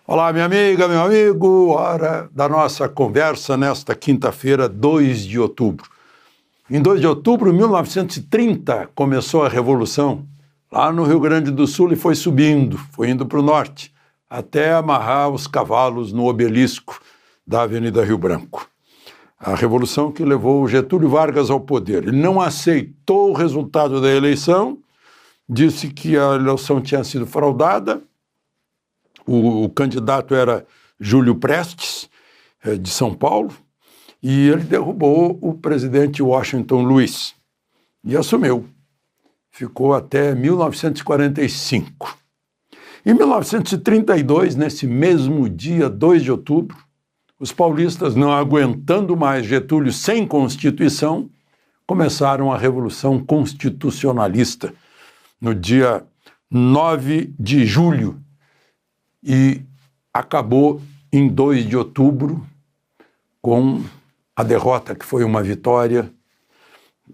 Olá, minha amiga, meu amigo, hora da nossa conversa nesta quinta-feira, 2 de outubro. Em 2 de outubro de 1930 começou a Revolução, lá no Rio Grande do Sul, e foi subindo, foi indo para o norte, até amarrar os cavalos no obelisco da Avenida Rio Branco. A Revolução que levou Getúlio Vargas ao poder. Ele não aceitou o resultado da eleição, disse que a eleição tinha sido fraudada. O candidato era Júlio Prestes, de São Paulo, e ele derrubou o presidente Washington Luiz e assumiu. Ficou até 1945. Em 1932, nesse mesmo dia, 2 de outubro, os paulistas, não aguentando mais Getúlio sem Constituição, começaram a Revolução Constitucionalista no dia 9 de julho e acabou em 2 de outubro com a derrota, que foi uma vitória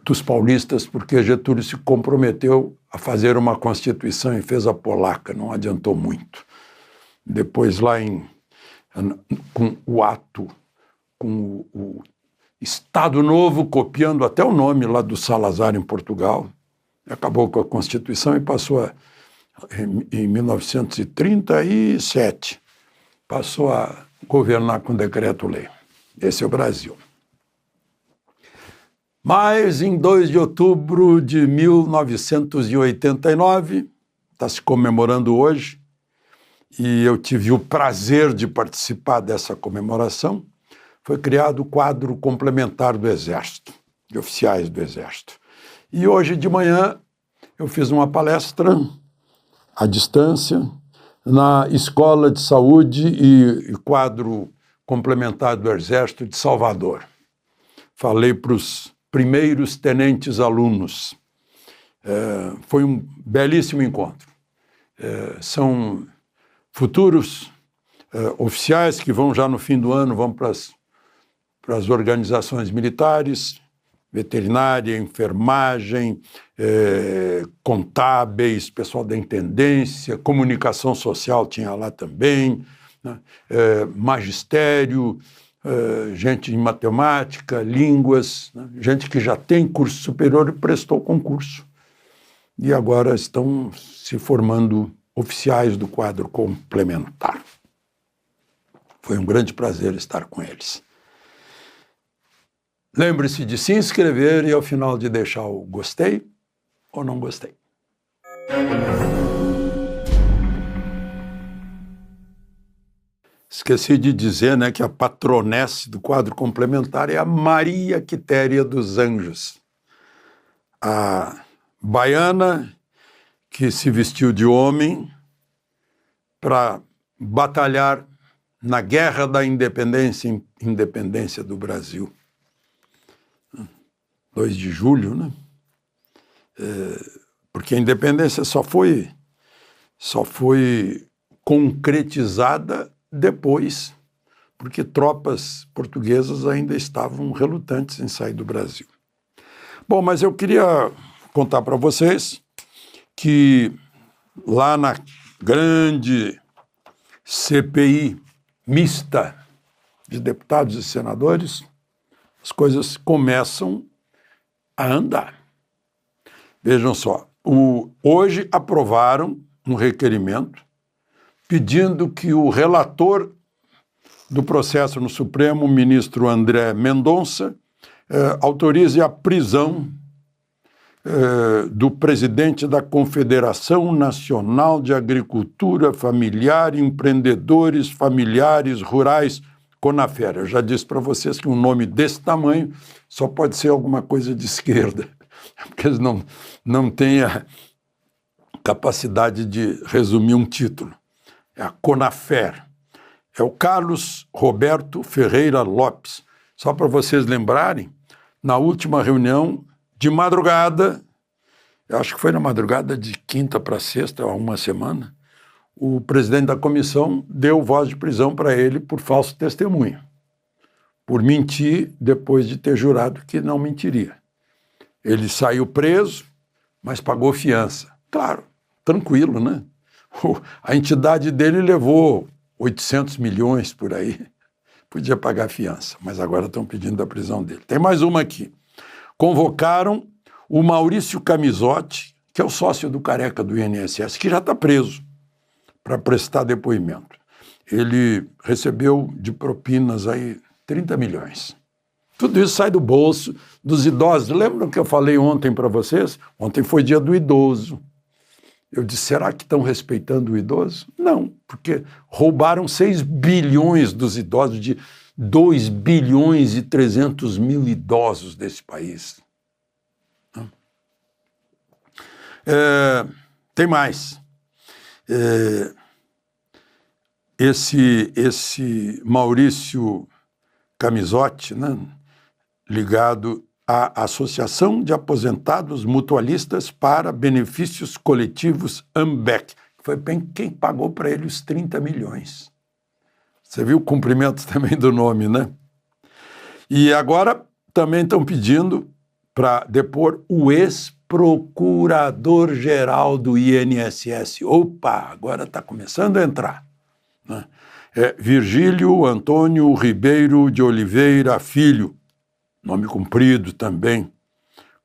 dos paulistas, porque Getúlio se comprometeu a fazer uma Constituição e fez a polaca, não adiantou muito. Depois lá com o ato, com o Estado Novo, copiando até o nome lá do Salazar em Portugal, acabou com a Constituição e passou em 1937, passou a governar com decreto-lei. Esse é o Brasil. Mas em 2 de outubro de 1989, está se comemorando hoje, e eu tive o prazer de participar dessa comemoração, foi criado o quadro complementar do Exército, de oficiais do Exército. E hoje de manhã eu fiz uma palestra à distância na Escola de Saúde e quadro complementar do Exército de Salvador. Falei para os primeiros tenentes alunos. Foi um belíssimo encontro. São futuros oficiais que vão já no fim do ano, vão para as organizações militares, veterinária, enfermagem, contábeis, pessoal da intendência, comunicação social tinha lá também, né? Magistério, gente em matemática, línguas, né? Gente que já tem curso superior e prestou concurso. E agora estão se formando oficiais do quadro complementar. Foi um grande prazer estar com eles. Lembre-se de se inscrever e, ao final, de deixar o gostei ou não gostei. Esqueci de dizer, né, que a patronesse do quadro complementar é a Maria Quitéria dos Anjos, a baiana que se vestiu de homem para batalhar na Guerra da Independência do Brasil. 2 de julho, né? Porque a independência só foi concretizada depois, porque tropas portuguesas ainda estavam relutantes em sair do Brasil. Bom, mas eu queria contar para vocês que lá na grande CPI mista de deputados e senadores, as coisas começam a andar. Vejam só, hoje aprovaram um requerimento pedindo que o relator do processo no Supremo, o ministro André Mendonça, autorize a prisão do presidente da Confederação Nacional de Agricultura Familiar e Empreendedores Familiares Rurais, CONAFER. Eu já disse para vocês que um nome desse tamanho só pode ser alguma coisa de esquerda, porque eles não têm a capacidade de resumir um título. É a CONAFER. É o Carlos Roberto Ferreira Lopes. Só para vocês lembrarem, na última reunião, de madrugada, eu acho que foi na madrugada de quinta para sexta, há uma semana, o presidente da comissão deu voz de prisão para ele por falso testemunho, por mentir depois de ter jurado que não mentiria. Ele saiu preso, mas pagou fiança. Claro, tranquilo, né? A entidade dele levou 800 milhões por aí, podia pagar fiança, mas agora estão pedindo a prisão dele. Tem mais uma aqui. Convocaram o Maurício Camisotti, que é o sócio do Careca do INSS, que já está preso, para prestar depoimento. Ele recebeu de propinas aí 30 milhões. Tudo isso sai do bolso dos idosos. Lembram que eu falei ontem para vocês? Ontem foi dia do idoso. Eu disse, será que estão respeitando o idoso? Não, porque roubaram 6 bilhões dos idosos, de 2 bilhões e 300 mil idosos desse país. Tem mais. Esse Maurício Camisotti, né, ligado à Associação de Aposentados Mutualistas para Benefícios Coletivos AMBEC, foi quem pagou para ele os 30 milhões. Você viu o cumprimento também do nome, né? E agora também estão pedindo para depor o ex-procurador-geral do INSS. Opa, agora está começando a entrar, né? Virgílio Antônio Ribeiro de Oliveira Filho, nome cumprido também,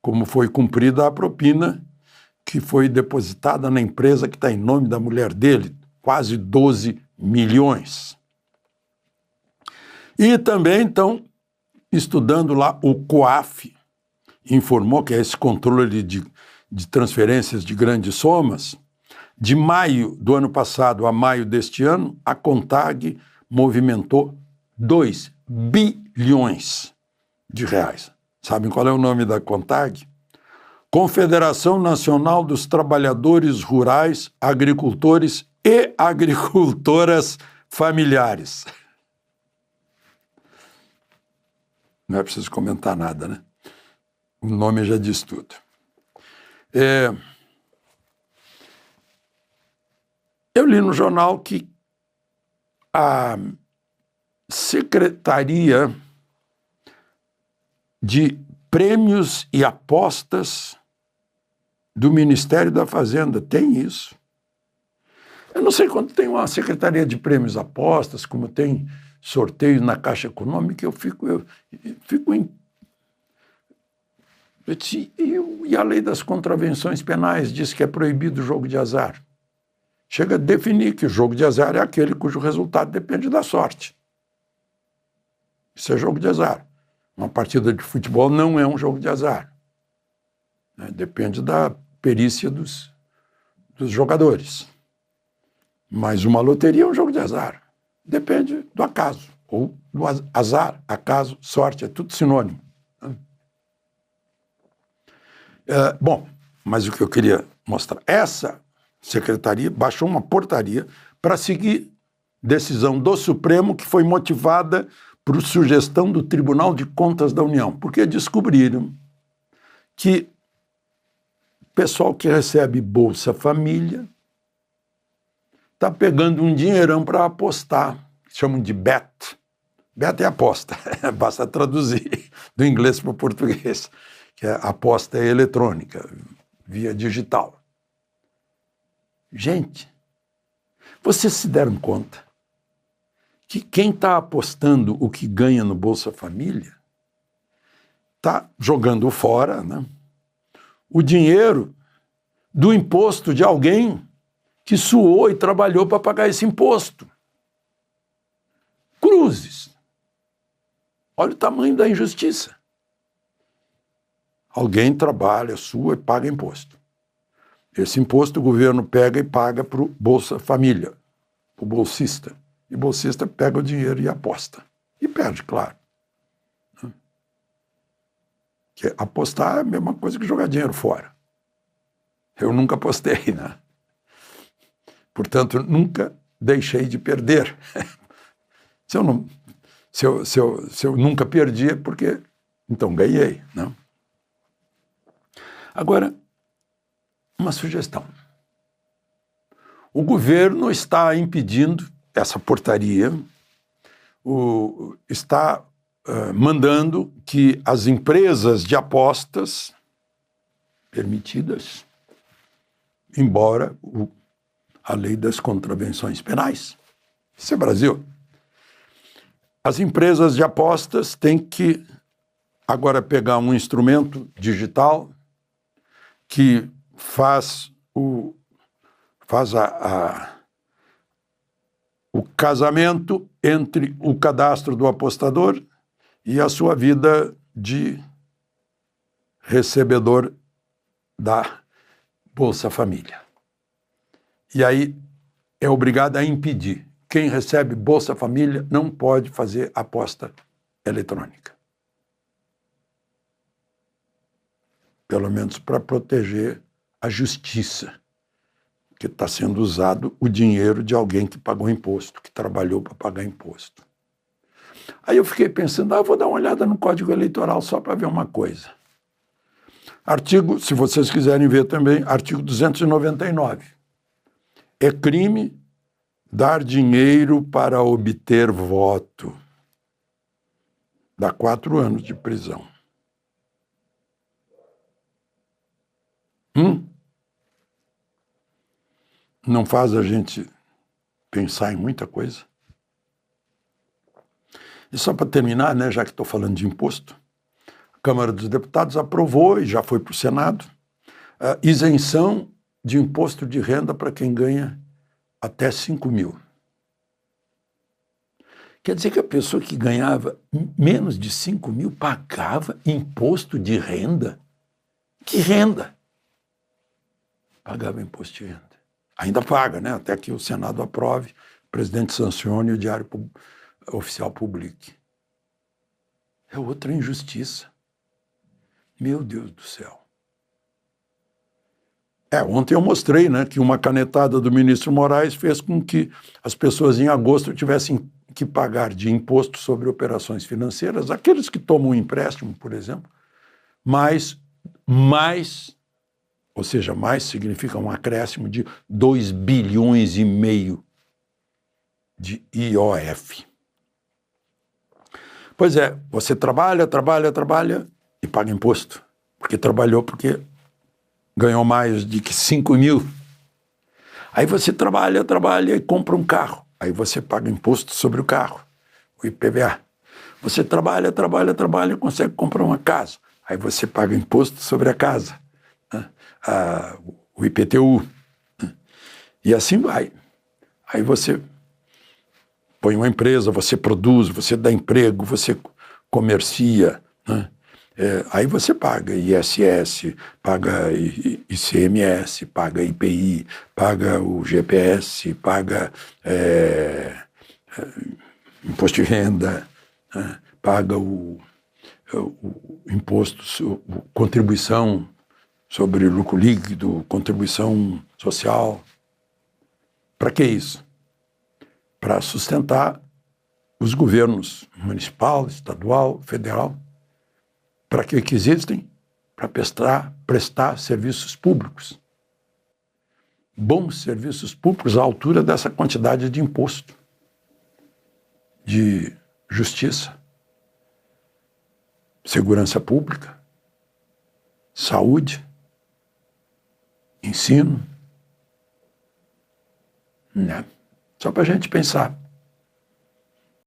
como foi cumprida a propina que foi depositada na empresa que está em nome da mulher dele, quase 12 milhões. E também estão estudando lá o COAF, informou que é esse controle de transferências de grandes somas. De maio do ano passado a maio deste ano, a CONTAG movimentou 2 bilhões de reais. Sabem qual é o nome da CONTAG? Confederação Nacional dos Trabalhadores Rurais, Agricultores e Agricultoras Familiares. Não é preciso comentar nada, né? O nome já diz tudo. Eu li no jornal que a Secretaria de Prêmios e Apostas do Ministério da Fazenda tem isso. Eu não sei quando tem uma Secretaria de Prêmios e Apostas, como tem sorteios na Caixa Econômica, eu fico em... E a lei das contravenções penais diz que é proibido o jogo de azar. Chega a definir que o jogo de azar é aquele cujo resultado depende da sorte. Isso é jogo de azar. Uma partida de futebol não é um jogo de azar, né? Depende da perícia dos jogadores. Mas uma loteria é um jogo de azar. Depende do acaso, ou do azar, acaso, sorte, é tudo sinônimo. Bom, mas o que eu queria mostrar, essa secretaria baixou uma portaria para seguir decisão do Supremo que foi motivada por sugestão do Tribunal de Contas da União, porque descobriram que o pessoal que recebe Bolsa Família está pegando um dinheirão para apostar, chamam de bet. Bet é aposta, basta traduzir do inglês para o português, que a aposta é eletrônica, via digital. Gente, vocês se deram conta que quem está apostando o que ganha no Bolsa Família está jogando fora, né, o dinheiro do imposto de alguém que suou e trabalhou para pagar esse imposto. Cruzes. Olha o tamanho da injustiça. Alguém trabalha, sua e paga imposto. Esse imposto o governo pega e paga para o Bolsa Família, o bolsista. E o bolsista pega o dinheiro e aposta. E perde, claro. Que apostar é a mesma coisa que jogar dinheiro fora. Eu nunca apostei, né? Portanto, nunca deixei de perder. Se eu nunca perdi é porque, então, ganhei, né? Agora, uma sugestão. O governo está impedindo essa portaria, está mandando que as empresas de apostas permitidas, embora a lei das contravenções penais, Isso é Brasil. As empresas de apostas têm que agora pegar um instrumento digital que faz o casamento entre o cadastro do apostador e a sua vida de recebedor da Bolsa Família. E aí é obrigado a impedir. Quem recebe Bolsa Família não pode fazer aposta eletrônica. Pelo menos para proteger a justiça, que está sendo usado o dinheiro de alguém que pagou imposto, que trabalhou para pagar imposto. Aí eu fiquei pensando, vou dar uma olhada no Código Eleitoral só para ver uma coisa. Artigo, se vocês quiserem ver também, artigo 299. É crime dar dinheiro para obter voto. Dá 4 anos de prisão. Não faz a gente pensar em muita coisa? E só para terminar, né, já que estou falando de imposto, a Câmara dos Deputados aprovou, e já foi para o Senado, a isenção de imposto de renda para quem ganha até 5 mil. Quer dizer que a pessoa que ganhava menos de 5 mil pagava imposto de renda? Que renda? Pagava imposto de renda. Ainda paga, né? Até que o Senado aprove, o presidente sancione e o Diário Oficial publique. É outra injustiça. Meu Deus do céu. Ontem eu mostrei, né, que uma canetada do ministro Moraes fez com que as pessoas em agosto tivessem que pagar de imposto sobre operações financeiras, aqueles que tomam um empréstimo, por exemplo, mais, ou seja, mais significa um acréscimo de 2,5 bilhões de IOF. Pois é, você trabalha e paga imposto, porque trabalhou, porque ganhou mais de 5 mil. Aí você trabalha e compra um carro. Aí você paga imposto sobre o carro, o IPVA. Você trabalha e consegue comprar uma casa. Aí você paga imposto sobre a casa, né? O IPTU. Né? E assim vai. Aí você põe uma empresa, você produz, você dá emprego, você comercia, né? Aí você paga ISS, paga ICMS, paga IPI, paga o GPS, paga imposto de renda, né? Paga o imposto, contribuição sobre lucro líquido, contribuição social. Para que isso? Para sustentar os governos municipal, estadual, federal. Para que existem? Para prestar serviços públicos. Bons serviços públicos à altura dessa quantidade de imposto, de justiça, segurança pública, saúde, ensino. Né? Só para a gente pensar.